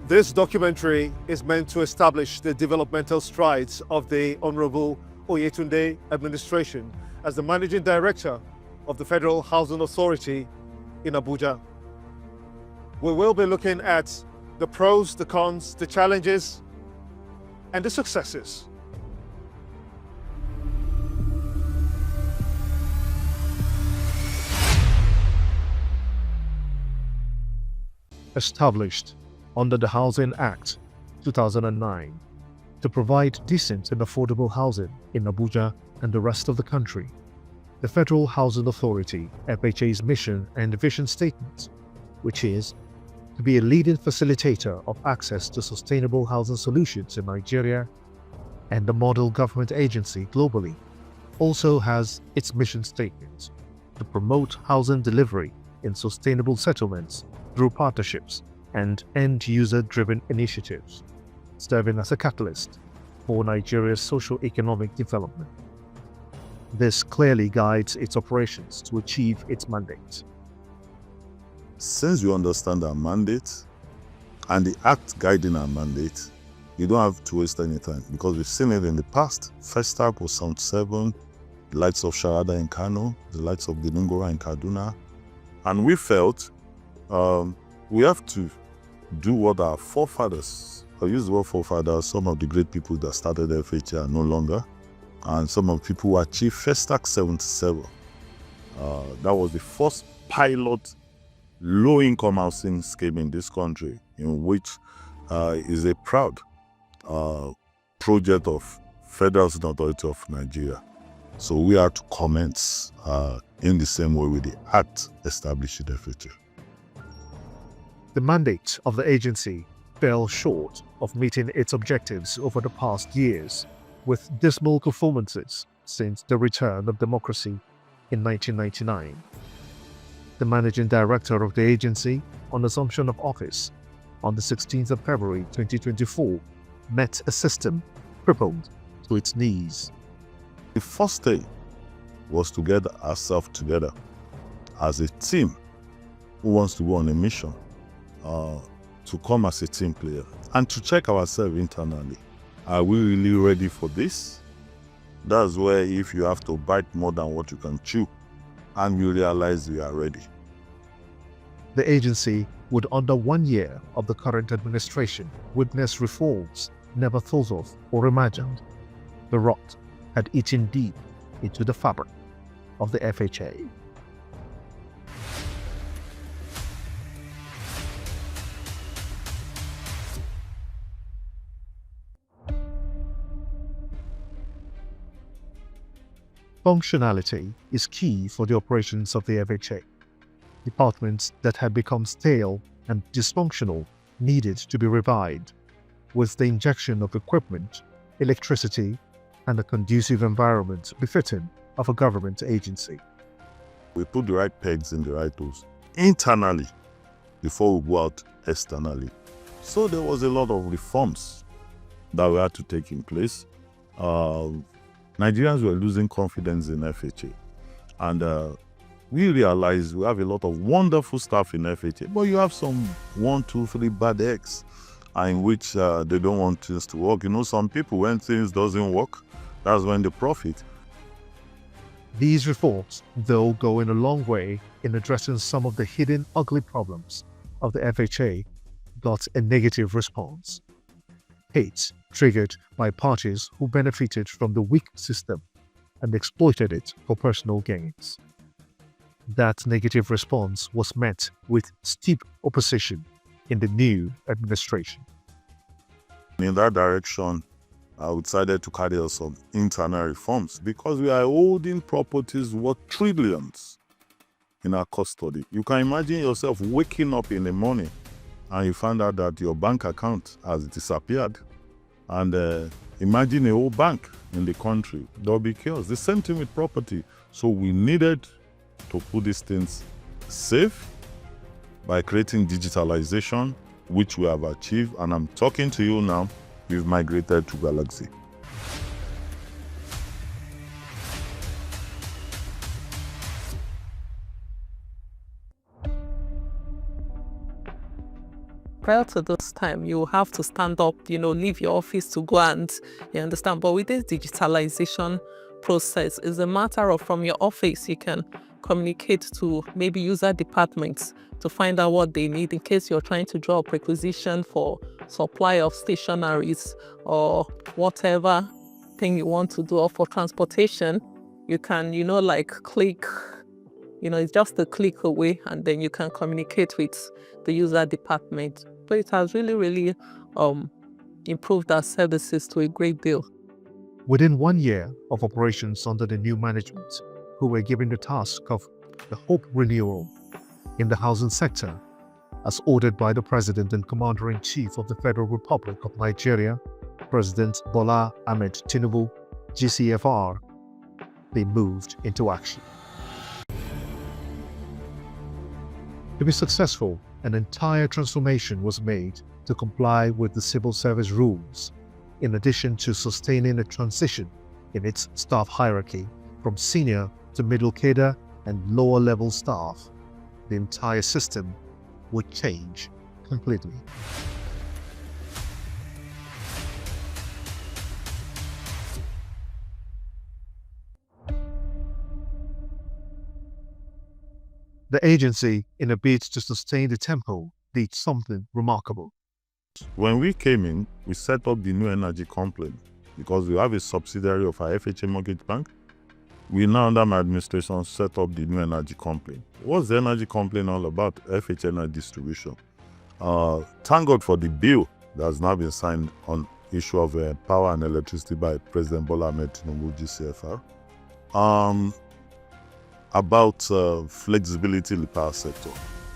This documentary is meant to establish the developmental strides of the Honorable Oyetunde administration as the Managing Director of the Federal Housing Authority in Abuja. We will be looking at the pros, the cons, the challenges, and the successes. Established under the Housing Act 2009 to provide decent and affordable housing in Abuja and the rest of the country, the Federal Housing Authority (FHA's) mission and vision statement, which is to be a leading facilitator of access to sustainable housing solutions in Nigeria and the model government agency globally, also has its mission statement to promote housing delivery in sustainable settlements through partnerships and end-user-driven initiatives, serving as a catalyst for Nigeria's socio-economic development. This clearly guides its operations to achieve its mandate. Since you understand our mandate and the act guiding our mandate, you don't have to waste any time because we've seen it in the past. First start was Sound 7, the likes of Sharada in Kano, the likes of Gilingora in Kaduna, and we felt we have to do what our forefathers, I use the word forefathers, some of the great people that started FHA are no longer, and some of the people who achieved First Act 77. That was the first pilot low-income housing scheme in this country, in which is a proud project of Federal Housing Authority of Nigeria. So we are to commence in the same way with the act established in FHA. The mandate of the agency fell short of meeting its objectives over the past years, with dismal performances since the return of democracy in 1999. The Managing Director of the agency, on assumption of office on the 16th of February 2024, met a system crippled to its knees. The first thing was to get ourselves together as a team who wants to go on a mission, to come as a team player and to check ourselves internally. Are we really ready for this? That's where if you have to bite more than what you can chew and you realize you are ready. The agency would, under 1 year of the current administration, witness reforms never thought of or imagined. The rot had eaten deep into the fabric of the FHA. Functionality is key for the operations of the FHA. Departments that had become stale and dysfunctional needed to be revived, with the injection of equipment, electricity, and a conducive environment befitting of a government agency. We put the right pegs in the right holes internally before we go out externally. So there was a lot of reforms that we had to take in place. Nigerians were losing confidence in FHA, and we realized we have a lot of wonderful staff in FHA, but you have some 1, 2, 3 bad eggs in which they don't want things to work. You know, some people, when things doesn't work, that's when they profit. These reforms, though, go in a long way in addressing some of the hidden ugly problems of the FHA, got a negative response. Hate triggered by parties who benefited from the weak system and exploited it for personal gains. That negative response was met with steep opposition in the new administration. In that direction, we decided to carry out some internal reforms because we are holding properties worth trillions in our custody. You can imagine yourself waking up in the morning and you find out that your bank account has disappeared. And imagine a whole bank in the country. There will be chaos. The same thing with property. So we needed to put these things safe by creating digitalization, which we have achieved. And I'm talking to you now, we've migrated to Galaxy. prior to this time, you have to stand up, leave your office to go and, you understand. But with this digitalization process, it's a matter of from your office, you can communicate to maybe user departments to find out what they need in case you're trying to draw up requisition for supply of stationaries or whatever thing you want to do, or for transportation. You can, click, it's just a click away, and then you can communicate with the user department. But it has really, really improved our services to a great deal. Within 1 year of operations under the new management, who were given the task of the hope renewal in the housing sector, as ordered by the President and Commander-in-Chief of the Federal Republic of Nigeria, President Bola Ahmed Tinubu, GCFR, they moved into action. To be successful, an entire transformation was made to comply with the civil service rules, in addition to sustaining a transition in its staff hierarchy from senior to middle cadre and lower level staff. The entire system would change completely. The agency, in a bid to sustain the tempo, did something remarkable. When we came in, we set up the new energy company because we have a subsidiary of our FHA mortgage bank. We now, under my administration, set up the new energy company. What's the energy company all about? FHA energy distribution. Thank God for the bill that has now been signed on issue of power and electricity by President Bola Ahmed Tinubu, GCFR. About flexibility in the power sector.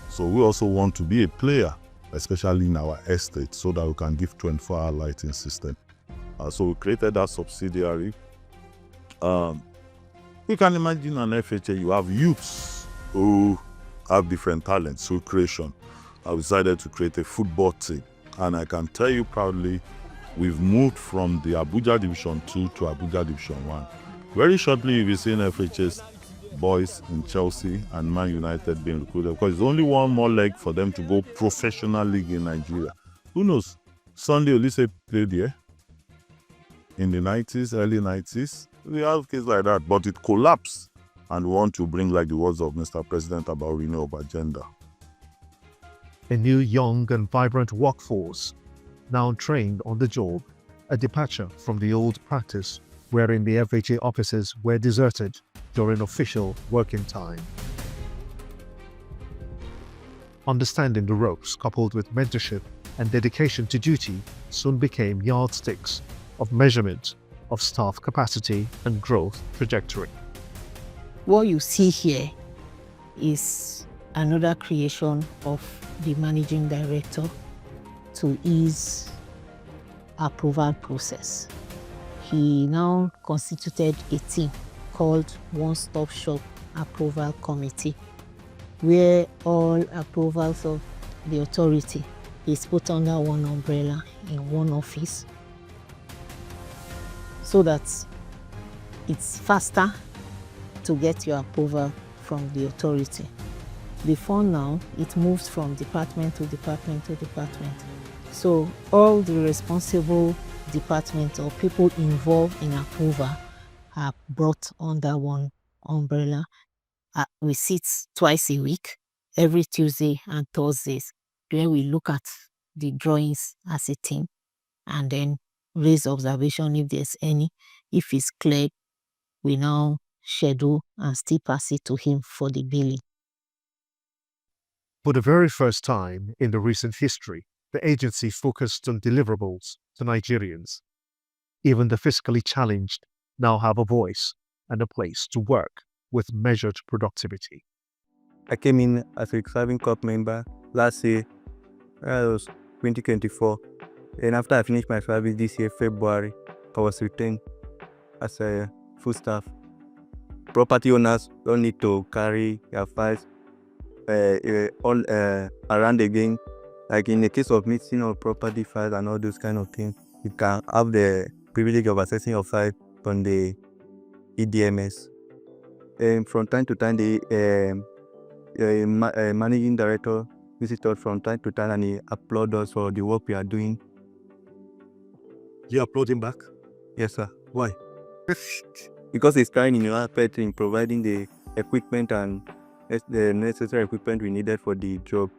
So we also want to be a player, especially in our estate, so that we can give 24-hour lighting system. So we created that subsidiary. You can imagine an FHA, you have youths who have different talents, so creation. I decided to create a football team. And I can tell you proudly, we've moved from the Abuja Division 2 to Abuja Division 1. Very shortly, you'll be seeing FHA's boys in Chelsea and Man United being recruited, because there's only one more leg for them to go professional league in Nigeria. Who knows? Sunday Olise played here in the 90s, early 90s. We have cases like that, but it collapsed, and we want to bring, like the words of Mr. President, about renewable agenda. A new young and vibrant workforce, now trained on the job, a departure from the old practice wherein the FHA offices were deserted during official working time. Understanding the ropes, coupled with mentorship and dedication to duty, soon became yardsticks of measurement of staff capacity and growth trajectory. What you see here is another creation of the managing director to ease approval process. He now constituted a team called One Stop Shop Approval Committee, where all approvals of the authority is put under one umbrella in one office, so that it's faster to get your approval from the authority. Before now, it moves from department to department to department. So all the responsible departments or people involved in approval are brought under one umbrella. We sit twice a week, every Tuesday and Thursdays, where we look at the drawings as a team and then raise observation if there's any. If it's cleared, we now schedule and still pass it to him for the billing. For the very first time in the recent history, the agency focused on deliverables to Nigerians. Even the fiscally challenged now have a voice and a place to work with measured productivity. I came in as a serving corps member last year, that was 2024. And after I finished my service this year, February, I was retained as a full staff. Property owners don't need to carry their files all around again. Like in the case of missing or property files and all those kind of things, you can have the privilege of accessing your file on the EDMS. And from time to time, the managing director visit us from time to time and he applaud us for the work we are doing. You applaud him back? Yes, sir. Why? Because he's trying in our effort in providing the equipment and the necessary equipment we needed for the job.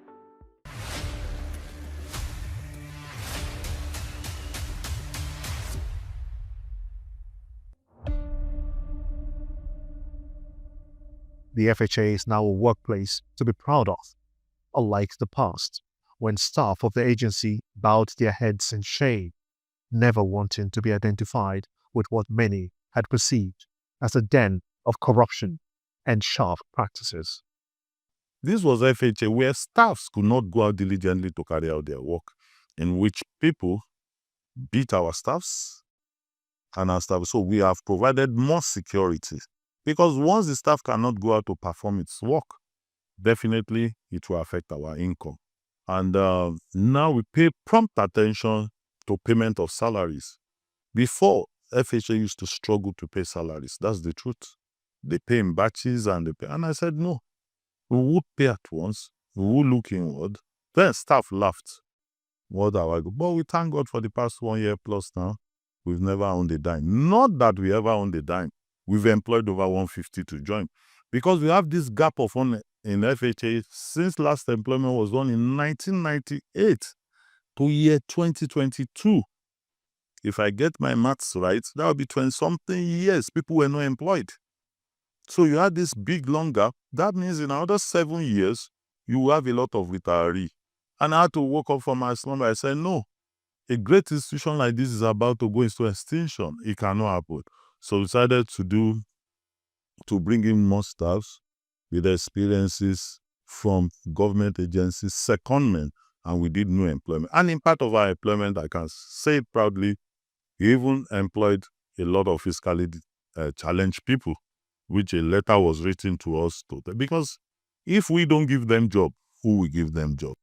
The FHA is now a workplace to be proud of, unlike the past, when staff of the agency bowed their heads in shame, never wanting to be identified with what many had perceived as a den of corruption and sharp practices. This was FHA, where staffs could not go out diligently to carry out their work, in which people beat our staffs and our staff. So we have provided more security, because once the staff cannot go out to perform its work, definitely it will affect our income. And now we pay prompt attention to payment of salaries. Before, FHA used to struggle to pay salaries. That's the truth. They pay in batches and they pay. And I said, no, we would pay at once. We will look inward. Then staff laughed. What are I go? But we thank God for the past 1 year plus now. We've never owned a dime. Not that we ever owned a dime. We've employed over 150 to join. Because we have this gap of one in FHA since last employment was done in 1998 to year 2022. If I get my maths right, that will be 20-something years people were not employed. So you had this big long gap. That means in another 7 years, you will have a lot of retiree. And I had to wake up from my slumber. I said, no, a great institution like this is about to go into extinction. It cannot happen. So we decided to bring in more staffs with experiences from government agencies, secondment, and we did new employment. And in part of our employment, I can say it proudly, we even employed a lot of fiscally challenged people, which a letter was written to us. Because if we don't give them job, who will give them job?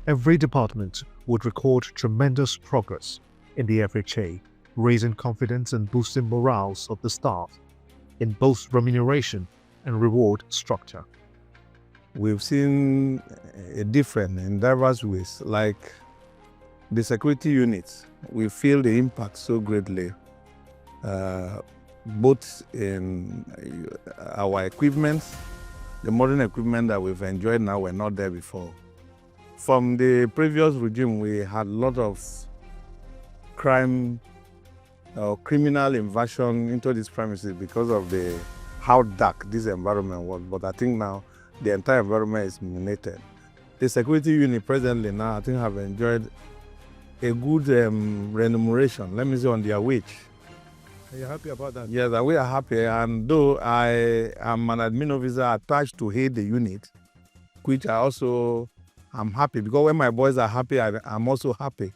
Every department would record tremendous progress in the FHA, raising confidence and boosting morals of the staff in both remuneration and reward structure. We've seen a difference in diverse ways, like the security units. We feel the impact so greatly, both in our equipment, the modern equipment that we've enjoyed now were not there before. From the previous regime, we had a lot of crime or criminal invasion into these premises because of how dark this environment was. But I think now the entire environment is illuminated. The security unit presently now, I think, have enjoyed a good remuneration, let me say, on their wage. Are you happy about that? Yes, we are happy. And though I am an admin officer attached to head the unit, which I also am happy, because when my boys are happy, I'm also happy.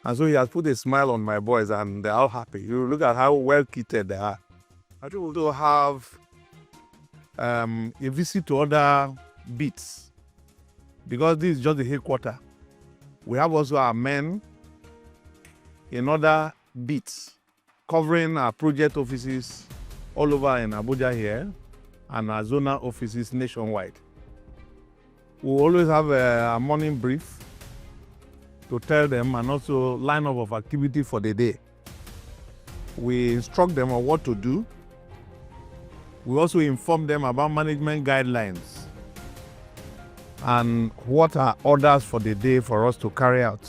And so he has put a smile on my boys and they're all happy. You look at how well kitted they are. I think we'll have a visit to other beats, because this is just the headquarters. We have also our men in other beats covering our project offices all over in Abuja here and our zonal offices nationwide. We always have a morning brief to tell them, and also line up of activity for the day. We instruct them on what to do. We also inform them about management guidelines and what are orders for the day for us to carry out.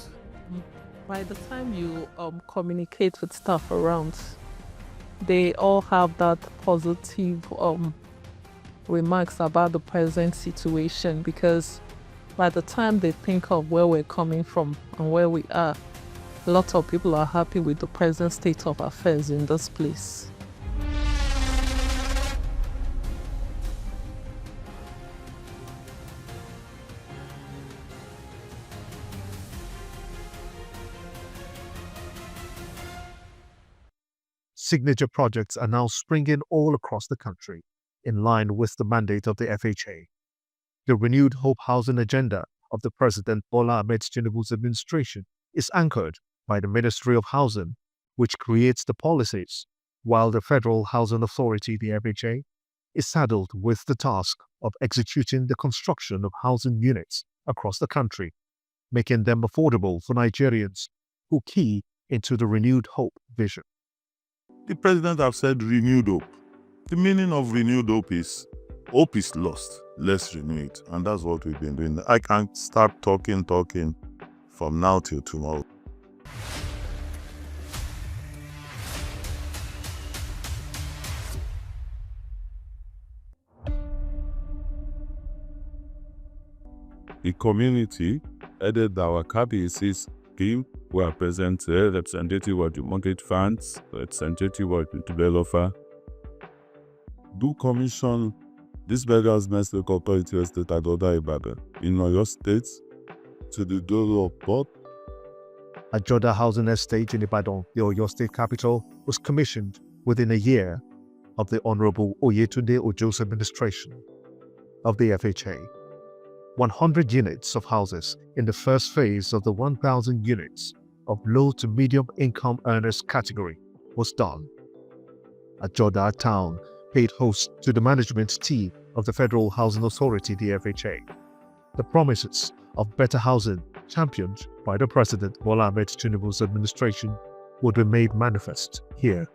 By the time you communicate with staff around, they all have that positive remarks about the present situation, because by the time they think of where we're coming from and where we are, a lot of people are happy with the present state of affairs in this place. Signature projects are now springing all across the country, in line with the mandate of the FHA. The renewed Hope Housing agenda of the President Bola Ahmed Tinubu's administration is anchored by the Ministry of Housing, which creates the policies, while the Federal Housing Authority, the FHA, is saddled with the task of executing the construction of housing units across the country, making them affordable for Nigerians who key into the renewed hope vision. The president have said renewed hope. The meaning of renewed hope is lost. Let's renew it. And that's what we've been doing. I can't start talking from now till tomorrow. The community headed our KBC's team were present there, representative of the mortgage funds, representative of the developer. Do commission this Beggars Mercy Cooperative Estate at Oda Ibadan in Oyo State to the door of both. Ajoda Housing Estate in Ibadan, the Oyo State capital, was commissioned within a year of the Honorable Oyetunde Ojo's administration of the FHA. 100 units of houses in the first phase of the 1,000 units of low to medium income earners category was done. Ajoda Town paid host to the management team of the Federal Housing Authority, the FHA. The promises of better housing championed by the President Bola Ahmed Tinubu's administration would be made manifest here.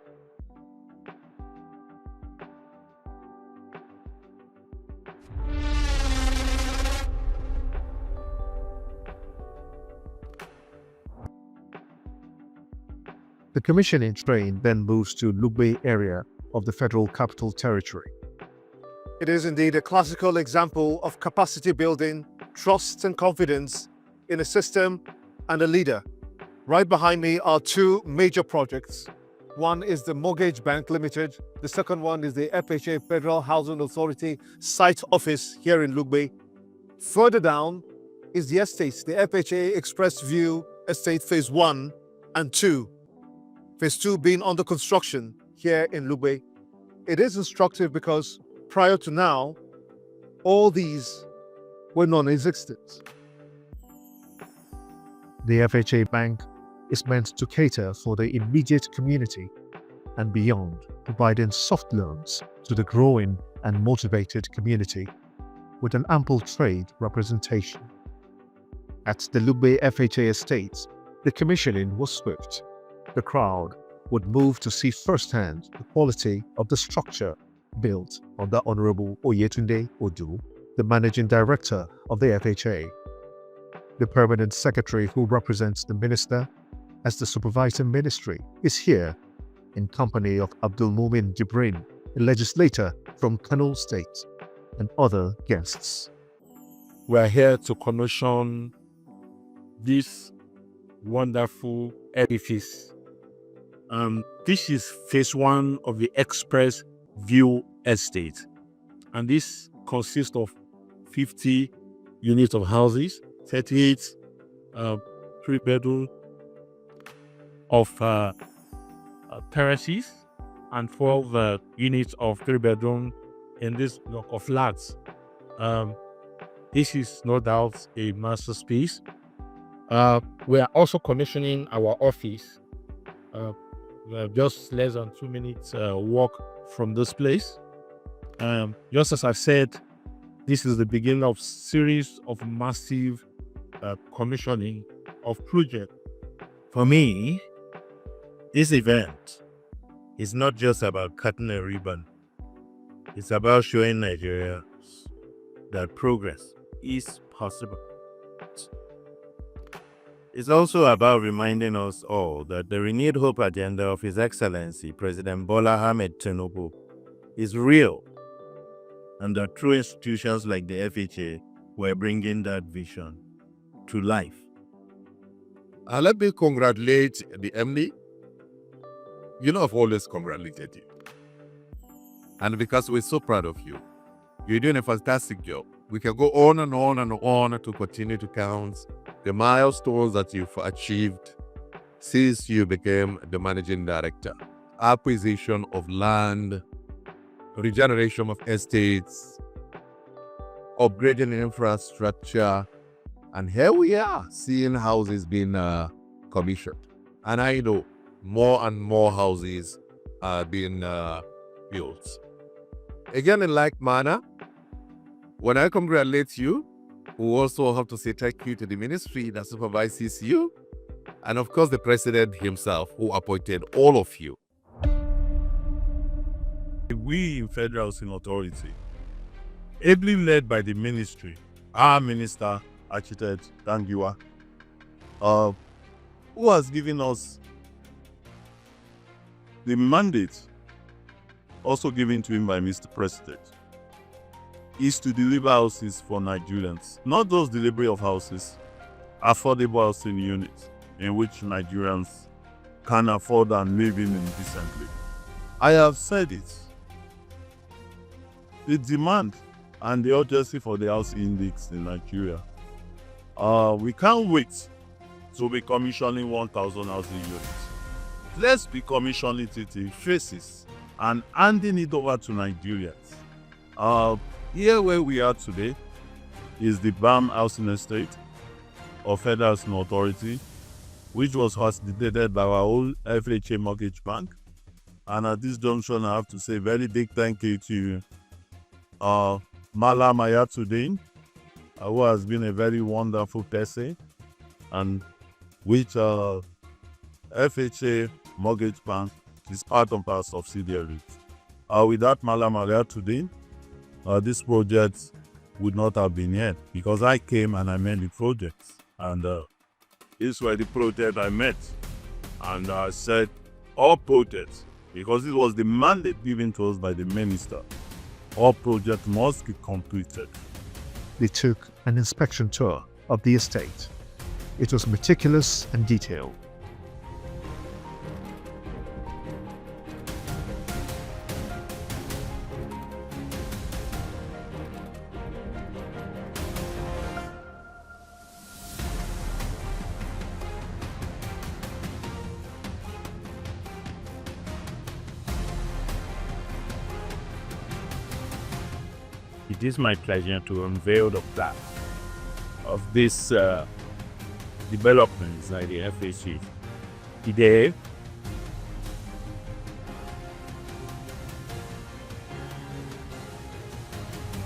The commissioning train then moves to Lugbe area of the Federal Capital Territory. It is indeed a classical example of capacity building, trust and confidence in a system and a leader. Right behind me are two major projects. One is the Mortgage Bank Limited. The second one is the FHA Federal Housing Authority site office here in Lugbe. Further down is the estates, the FHA Express View Estate Phase 1 and 2. Phase 2 being under construction here in Lugbe. It is instructive because prior to now, all these were non-existent. The FHA Bank is meant to cater for the immediate community and beyond, providing soft loans to the growing and motivated community with an ample trade representation. At the Lugbe FHA Estates, the commissioning was swift. The crowd would move to see firsthand the quality of the structure built under Honorable Oyetunde Ojo, the Managing Director of the FHA. The Permanent Secretary who represents the Minister as the Supervising Ministry is here in company of Abdul Mumin Jibrin, a legislator from Kano State, and other guests. We are here to commission this wonderful edifice. This is phase 1 of the Express View Estate, and this consists of 50 units of houses, 38 3-bedroom of terraces, and 12 units of 3-bedroom in this block of flats. This is no doubt a masterpiece. We are also commissioning our office. We are just less than 2 minutes walk from this place. Just as I've said, this is the beginning of series of massive commissioning of projects. For me, this event is not just about cutting a ribbon. It's about showing Nigerians that progress is possible. It's also about reminding us all that the renewed hope agenda of His Excellency President Bola Ahmed Tinubu is real, and that true institutions like the FHA were bringing that vision to life. Let me congratulate the MD. You know, I've always congratulated you. And because we're so proud of you, you're doing a fantastic job. We can go on and on and on to continue to count the milestones that you've achieved since you became the managing director. Acquisition of land, regeneration of estates, upgrading infrastructure, and here we are seeing houses being commissioned. And I know more and more houses are being built. Again, in like manner, when I congratulate you, We also have to say thank you to the ministry that supervises you, and of course the president himself who appointed all of you. We in Federal Housing Authority, ably led by the ministry, our minister, Architect Dangiwa, who has given us the mandate, also given to him by Mr. President, is to deliver houses for Nigerians. Not just delivery of houses, affordable housing units in which Nigerians can afford and live in decently. I have said it. The demand and the urgency for the house index in Nigeria. We can't wait to be commissioning 1,000 housing units. Let's be commissioning it in phases and handing it over to Nigerians. Here where we are today is the BAM Housing Estate of Federal Housing Authority, which was facilitated by our old FHA Mortgage Bank. And at this junction, I have to say a very big thank you to Malam Ayatuddin, who has been a very wonderful person, and which FHA Mortgage Bank is part of our subsidiaries. With that Malam Ayatuddin, this project would not have been here, because I came and I met the project, and this was the project I met, and I said all projects, because it was the mandate given to us by the minister, all projects must be completed. They took an inspection tour of the estate. It was meticulous and detailed. It is my pleasure to unveil the plan of this development by the FHA. Today,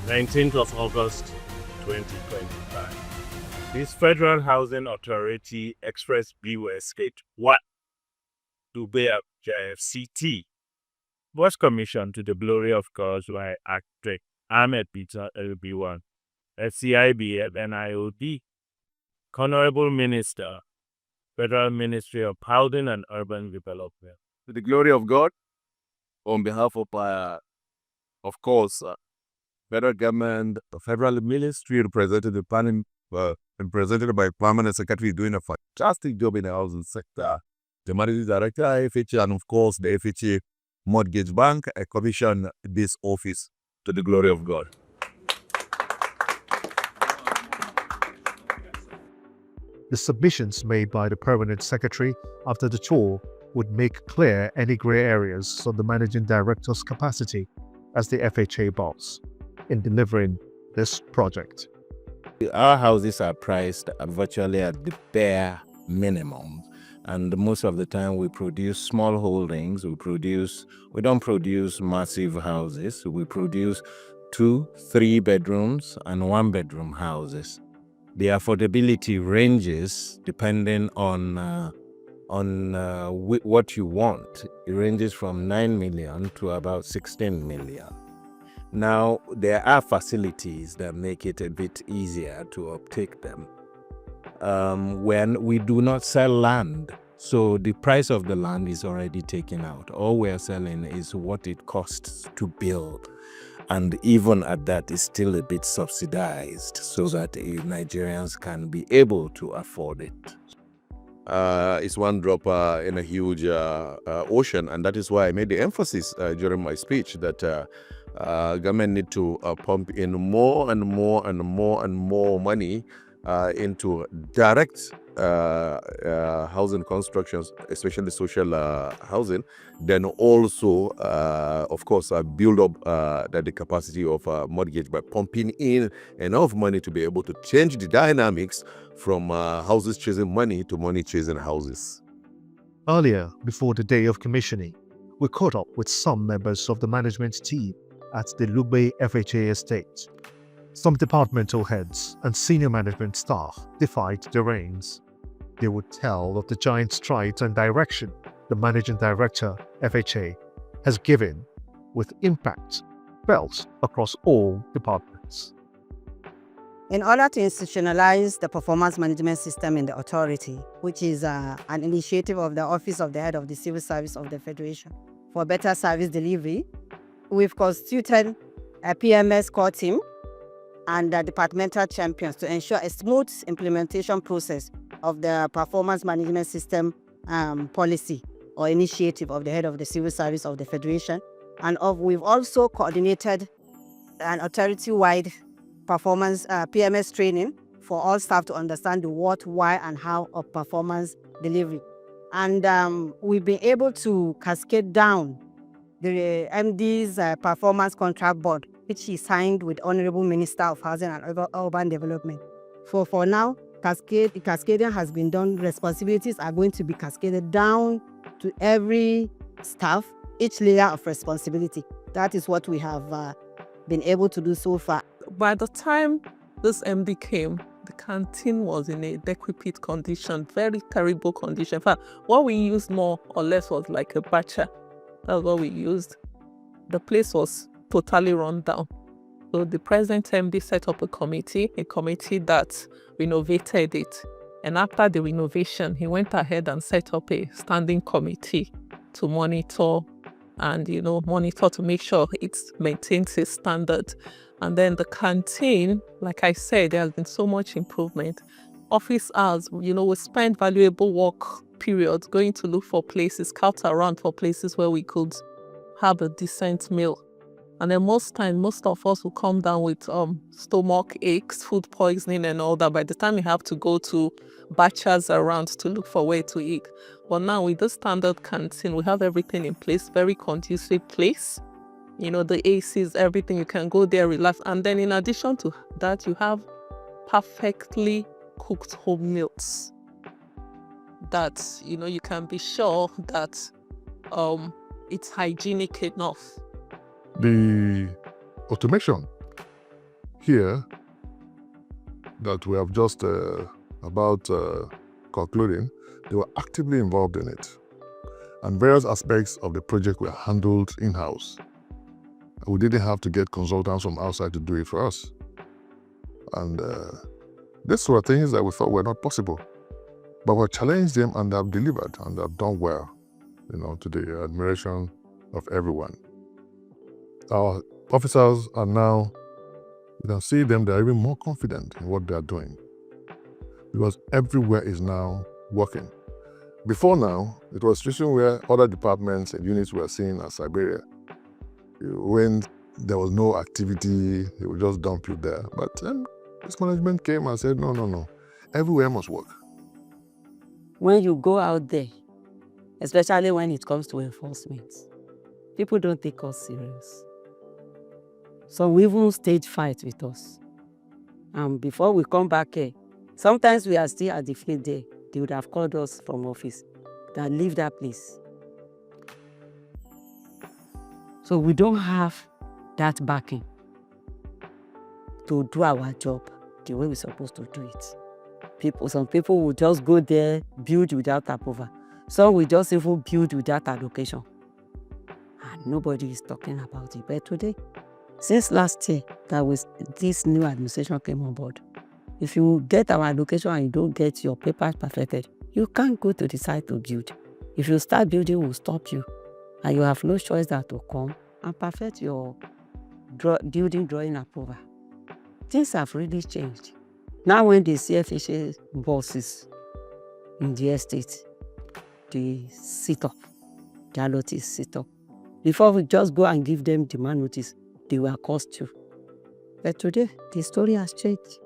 (19th of August 2025), this Federal Housing Authority Express View Estate 1, Dubai JFCT, was commissioned to the glory of God by Architect Ahmed Peter LB1, FCIB NIOD, Honorable Minister, Federal Ministry of Housing and Urban Development. To the glory of God, on behalf of course, federal government, the federal ministry represented by Permanent Secretary doing a fantastic job in the housing sector. The Managing Director, FHA, and of course the FHA Mortgage Bank, commissioned this office to the glory of God. The submissions made by the Permanent Secretary after the tour would make clear any grey areas on the Managing Director's capacity as the FHA boss in delivering this project. Our houses are priced virtually at the bare minimum. And most of the time we produce small holdings. We don't produce massive houses. We produce 2, 3 bedrooms and 1 bedroom houses. The affordability ranges depending on what you want. It ranges from 9 million to about 16 million. Now, there are facilities that make it a bit easier to uptake them. When we do not sell land, so the price of the land is already taken out. All we're selling is what it costs to build. And even at that, it's still a bit subsidized so that Nigerians can be able to afford it. It's one drop in a huge ocean, and that is why I made the emphasis during my speech that government need to pump in more and more and more and more money into direct housing constructions, especially social housing, then also, of course, build up the capacity of mortgage by pumping in enough money to be able to change the dynamics from houses chasing money to money chasing houses. Earlier, before the day of commissioning, we caught up with some members of the management team at the Lugbe FHA estate. Some departmental heads and senior management staff defied the reins. They would tell of the giant strides and direction the managing director, FHA, has given, with impact felt across all departments. In order to institutionalize the performance management system in the authority, which is an initiative of the Office of the Head of the Civil Service of the Federation for better service delivery, we've constituted a PMS core team and departmental champions to ensure a smooth implementation process of the performance management system policy or initiative of the Head of the Civil Service of the Federation. And we've also coordinated an authority-wide performance PMS training for all staff to understand the what, why, and how of performance delivery. And we've been able to cascade down the MD's performance contract board, which he signed with Honorable Minister of Housing and Urban Development. For now, cascading has been done. Responsibilities are going to be cascaded down to every staff, each layer of responsibility. That is what we have been able to do so far. By the time this MD came, the canteen was in a decrepit condition, very terrible condition. In fact, what we used more or less was like a bacha. That's what we used. The place was totally run down. So the present MD set up a committee that renovated it. And after the renovation, he went ahead and set up a standing committee to monitor and, monitor to make sure it maintains its standard. And then the canteen, like I said, there has been so much improvement. Office hours, we spend valuable work periods going to look for places, scout around for places where we could have a decent meal. And then most of us will come down with stomach aches, food poisoning and all that. By the time you have to go to bachas around to look for where to eat. But now with the standard canteen, we have everything in place, very conducive place. The ACs, everything, you can go there, relax. And then in addition to that, you have perfectly cooked home meals that, you can be sure that it's hygienic enough. The automation here that we have just about concluding, they were actively involved in it. And various aspects of the project were handled in-house. We didn't have to get consultants from outside to do it for us. And these were things that we thought were not possible. But we challenged them and they have delivered and they have done well, to the admiration of everyone. Our officers are now, you can see them, they're even more confident in what they're doing because everywhere is now working. Before now, it was a situation where other departments and units were seen as Siberia. When there was no activity, they would just dump you there. But this management came and said, no, everywhere must work. When you go out there, especially when it comes to enforcement, people don't take us serious. So we even stage fight with us. And before we come back here, sometimes we are still at the field day. They would have called us from office that leave that place. So we don't have that backing to do our job the way we're supposed to do it. Some people will just go there, build without approval. Some will just even build without allocation. And nobody is talking about it. But today, since last year this new administration came on board, if you get our allocation and you don't get your papers perfected, you can't go to the site to build. If you start building, we'll stop you. And you have no choice than to come and perfect your building drawing approval. Things have really changed. Now when they see FHA bosses in the estate, they sit up. Their notice sit up. Before we just go and give them demand notice, they will cost you. But today, the story has changed.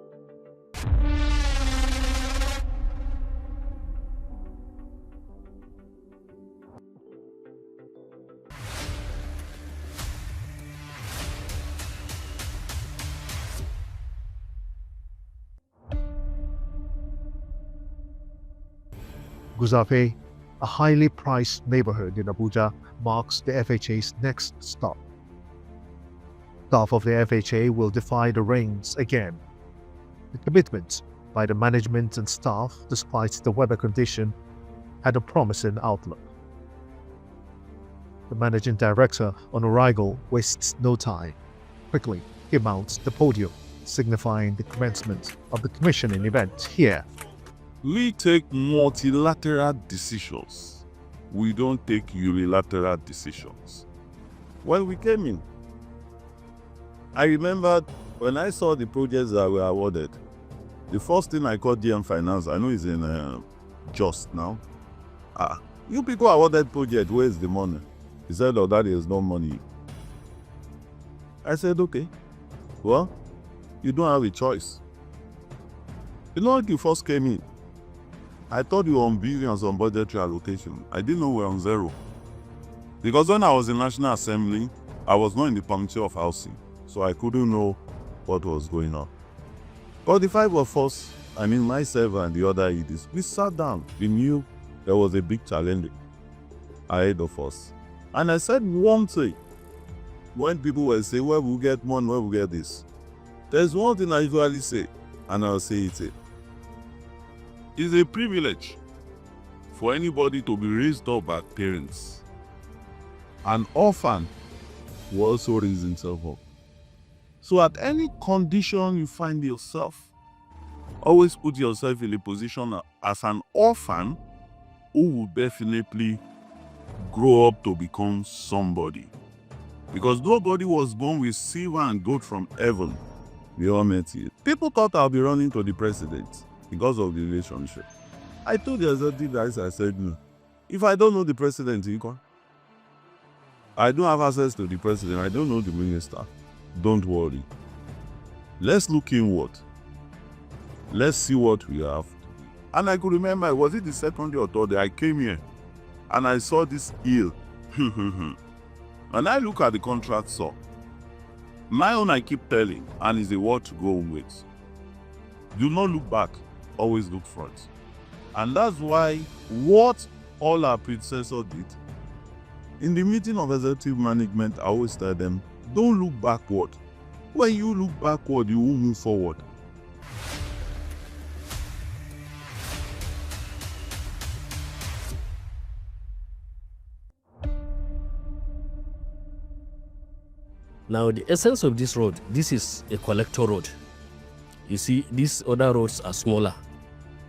Guzafe, a highly priced neighborhood in Abuja, marks the FHA's next stop. Staff of the FHA will defy the rains again. The commitment by the management and staff, despite the weather condition, had a promising outlook. The managing director, on arrival, wastes no time. Quickly, he mounts the podium, signifying the commencement of the commissioning event here. We take multilateral decisions. We don't take unilateral decisions. When we came in, I remembered when I saw the projects that were awarded, the first thing I called DM Finance, I know it's in Just now. You people awarded project, where's the money? He said, oh, that is no money. I said, okay, well, you don't have a choice. You know, when you first came in, I thought you were on billions on budgetary allocation. I didn't know we were on zero. Because when I was in National Assembly, I was not in the committee of housing, so I couldn't know what was going on. But the five of us, I mean myself and the other EDs, we sat down. We knew there was a big challenge ahead of us. And I said one thing. When people were saying, where we get money, where we get this. There's one thing I usually say, and I'll say it here. It's a privilege for anybody to be raised up by parents. An orphan will also raise himself up. So at any condition you find yourself, always put yourself in a position as an orphan who will definitely grow up to become somebody. Because nobody was born with silver and gold from heaven. We all met here. People thought I'll be running to the president because of the relationship. I told the executive director, I said, no. If I don't know the president, I don't have access to the president, I don't know the minister. Don't worry. Let's look inward. Let's see what we have. And I could remember, was it the second day or third day, I came here and I saw this hill. And I look at the contract saw. My own I keep telling, and is a word to go with. Do not look back, always look front. And that's why what all our predecessors did, in the meeting of executive management, I always tell them, don't look backward. When you look backward, you will move forward. Now, the essence of this road, this is a collector road. You see, these other roads are smaller.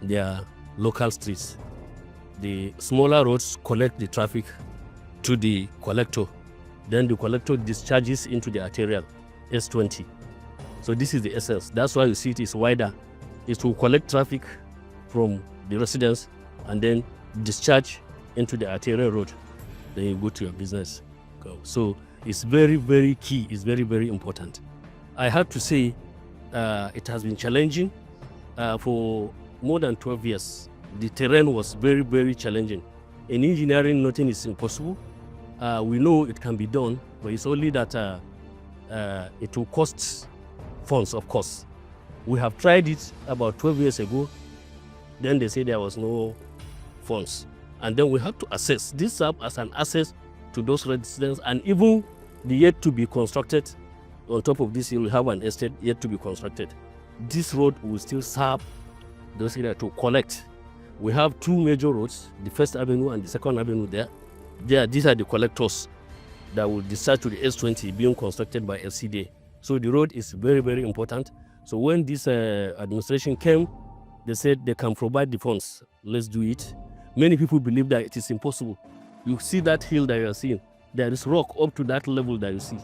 They are local streets. The smaller roads collect the traffic to the collector. Then the collector discharges into the arterial, S20. So this is the essence. That's why you see it is wider. It will collect traffic from the residents and then discharge into the arterial road. Then you go to your business. So it's very, very key. It's very, very important. I have to say it has been challenging for more than 12 years. The terrain was very, very challenging. In engineering, nothing is impossible. We know it can be done, but it's only that it will cost funds, of course. We have tried it about 12 years ago. Then they said there was no funds. And then we have to assess this up as an asset to those residents, and even the yet to be constructed. On top of this, you will have an estate yet to be constructed. This road will still serve those areas to collect. We have two major roads, the First Avenue and the Second Avenue there. These are the collectors that will discharge to the S20 being constructed by LCDA. So the road is very, very important. So when this administration came, they said they can provide the funds. Let's do it. Many people believe that it is impossible. You see that hill that you are seeing. There is rock up to that level that you see.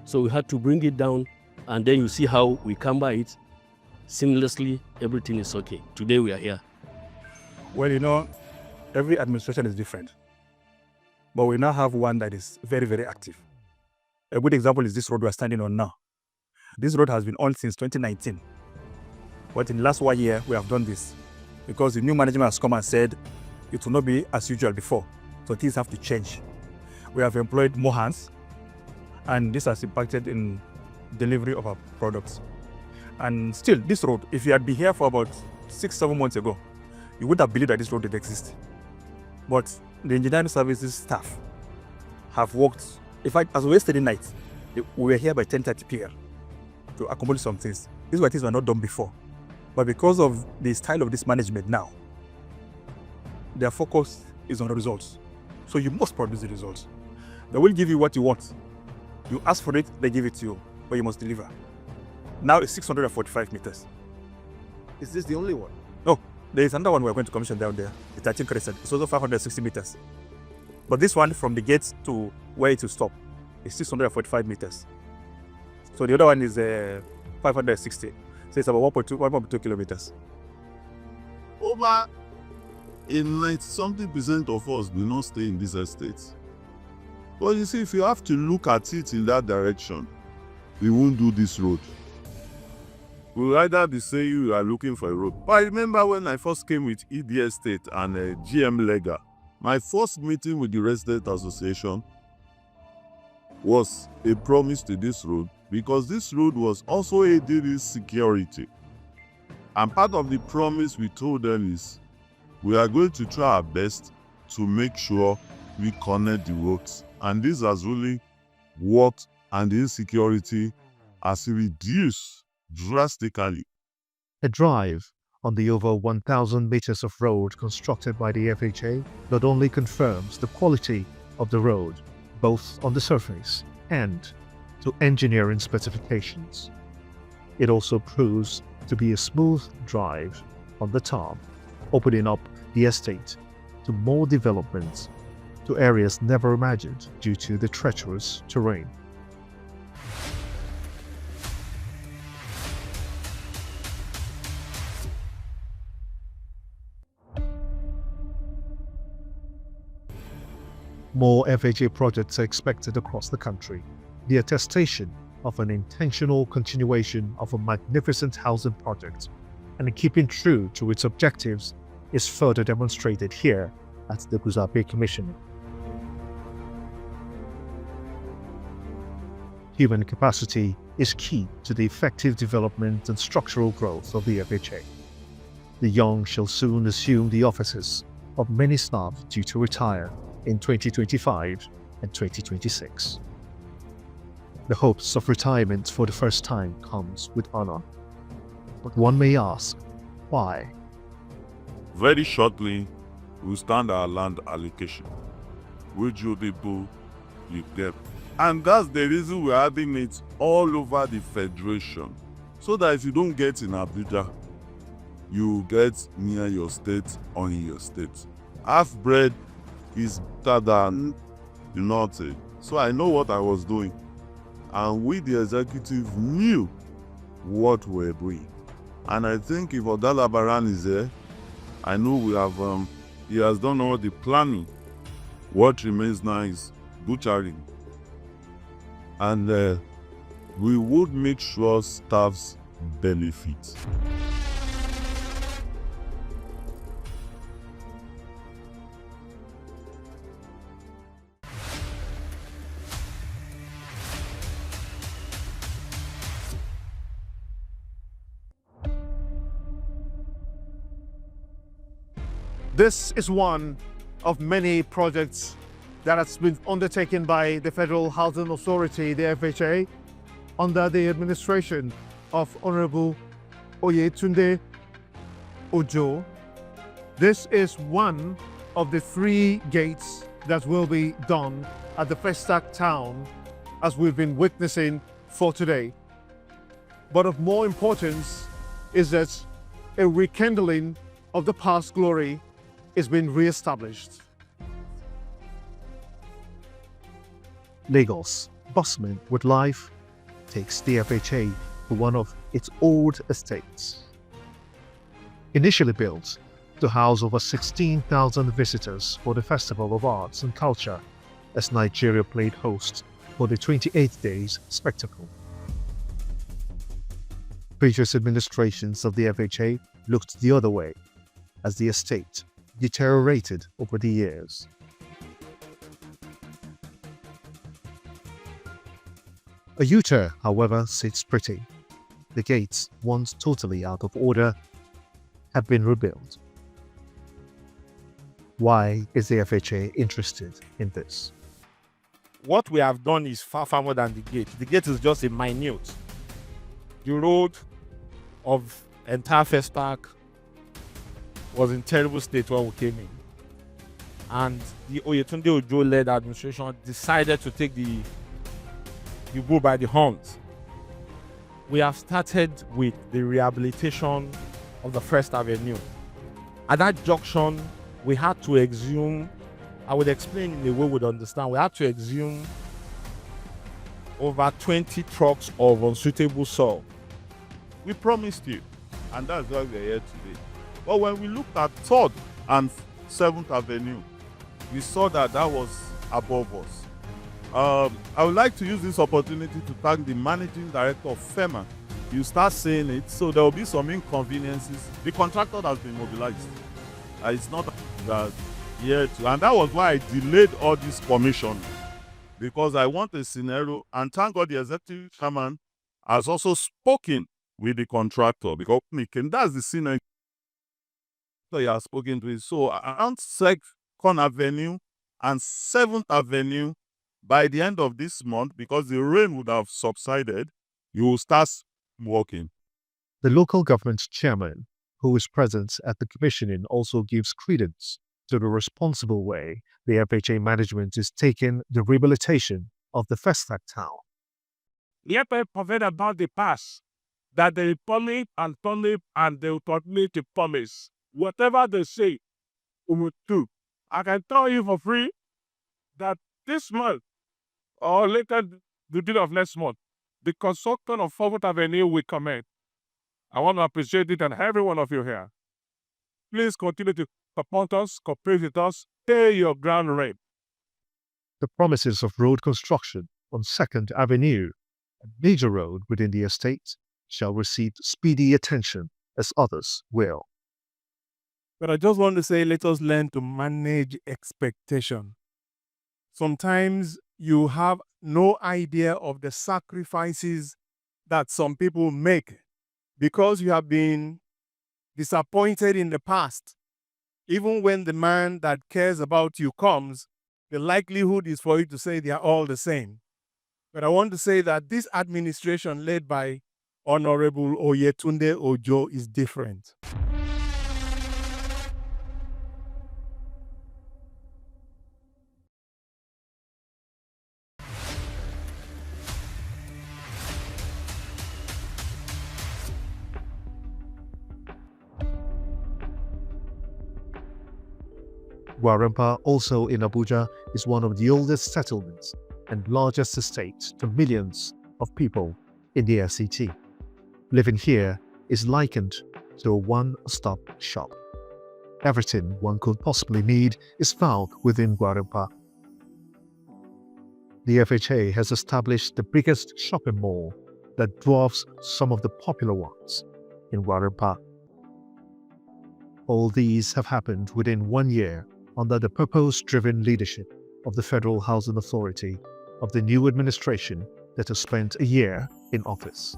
So we had to bring it down, and then you see how we come by it seamlessly. Everything is okay. Today we are here. Well, you know, every administration is different. But we now have one that is very, very active. A good example is this road we are standing on now. This road has been on since 2019. But in the last 1 year, we have done this because the new management has come and said it will not be as usual before. So things have to change. We have employed more hands, and this has impacted in delivery of our products. And still, this road, if you had been here for about 6-7 months ago, you would have believed that this road did exist. But the engineering services staff have worked, in fact, as of yesterday night, We were here by 10:30 p.m. to accomplish some things. These were things were not done before. But because of the style of this management now, their focus is on the results. So you must produce the results. They will give you what you want. You ask for it, they give it to you, but you must deliver. Now it's 645 meters. Is this the only one? No, there is another one we're going to commission down there. It's 13 crescent. It's also 560 meters. But this one, from the gate to where it will stop, is 645 meters. So the other one is 560. So it's about 1.2 kilometers. Over a 90-something% of us do not stay in these estates. But you see, if you have to look at it in that direction, we won't do this road. We'll either be saying you are looking for a road. But I remember when I first came with ED Estate and GM Lega, my first meeting with the Resident Association was a promise to this road, because this road was also aiding in security. And part of the promise we told them is we are going to try our best to make sure we connect the roads. And this has really worked, and the insecurity has reduced drastically. A drive on the over 1,000 meters of road constructed by the FHA not only confirms the quality of the road, both on the surface and to engineering specifications. It also proves to be a smooth drive on the top, opening up the estate to more developments to areas never imagined due to the treacherous terrain. More FHA projects are expected across the country, the attestation of an intentional continuation of a magnificent housing project, and keeping true to its objectives is further demonstrated here at the Guzape Commission. Human capacity is key to the effective development and structural growth of the FHA. The young shall soon assume the offices of many staff due to retire in 2025 and 2026. The hopes of retirement for the first time comes with honor. But one may ask, why? Very shortly, we'll stand our land allocation, which you people you get. And that's the reason we're having it all over the Federation. So that if you don't get in Abuja, you get near your state or in your state. Half bread is better than nothing. So I know what I was doing. And we, the executive, knew what we were doing. And I think if Odala Baran is there, I know we have, he has done all the planning. What remains now is butchering. And we would make sure staffs benefit. This is one of many projects that has been undertaken by the Federal Housing Authority, the FHA, under the administration of Honorable Oyetunde Ojo. This is one of the 3 gates that will be done at the Festac town, as we've been witnessing for today. But of more importance is that a rekindling of the past glory is being re-established. Lagos, bustling with life, takes the FHA to one of its old estates. Initially built to house over 16,000 visitors for the Festival of Arts and Culture, as Nigeria played host for the 28 days spectacle. Previous administrations of the FHA looked the other way, as the estate deteriorated over the years. A U-turn, however, sits pretty. The gates, once totally out of order, have been rebuilt. Why is the FHA interested in this? what we have done is far, far more than the gate. The gate is just a minute. The road of entire First Park was in terrible state when we came in. And the Oyetunde Ojo led administration decided to take the bull by the horns. We have started with the rehabilitation of the First Avenue. At that junction, we had to exhume, I would explain in a way we would understand, we had to exhume over 20 trucks of unsuitable soil. We promised you, and that's why we're here today. But when we looked at 3rd and 7th Avenue, we saw that that was above us. I would like to use this opportunity to thank the managing director of FEMA. You start saying it, so there will be some inconveniences. The contractor has been mobilized. It's not that yet, and that was why I delayed all this commission, because I want a scenario, and thank God the executive chairman has also spoken with the contractor, because that's the scenario he has spoken to it. So around 2nd Avenue and 7th Avenue, by the end of this month, because the rain would have subsided, you will start working. The local government chairman, who is present at the commissioning, also gives credence to the responsible way the FHA management is taking the rehabilitation of the Festac town. Let me forget about the past, that they promise and promise and they will continue to promise. Whatever they say, we will do. I can tell you for free that this month, or later the beginning of next month, the construction of 4th Avenue will commence. I want to appreciate it and every one of you here. Please continue to support us, cooperate with us, pay your ground rent. The promises of road construction on 2nd Avenue, a major road within the estate, shall receive speedy attention as others will. But I just want to say, let us learn to manage expectation. Sometimes you have no idea of the sacrifices that some people make because you have been disappointed in the past. Even when the man that cares about you comes, the likelihood is for you to say they are all the same. But I want to say that this administration led by Honorable Oyetunde Ojo is different. Gwarinpa, also in Abuja, is one of the oldest settlements and largest estates to millions of people in the FCT. Living here is likened to a one-stop shop. Everything one could possibly need is found within Gwarinpa. The FHA has established the biggest shopping mall that dwarfs some of the popular ones in Gwarinpa. All these have happened within 1 year under the purpose-driven leadership of the Federal Housing Authority of the new administration that has spent a year in office.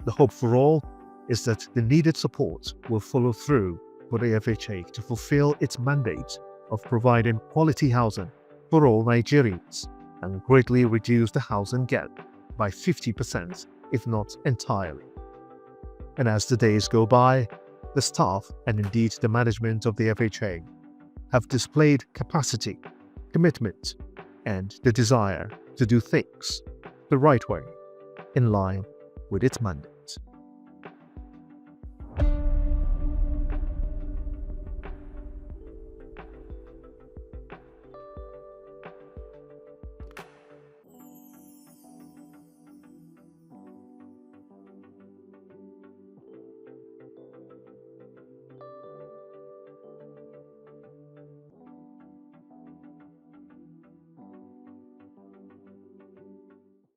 The hope for all is that the needed support will follow through for the FHA to fulfill its mandate of providing quality housing for all Nigerians and greatly reduce the housing gap by 50%, if not entirely. And as the days go by, the staff and indeed the management of the FHA have displayed capacity, commitment, and the desire to do things the right way, in line with its mandate.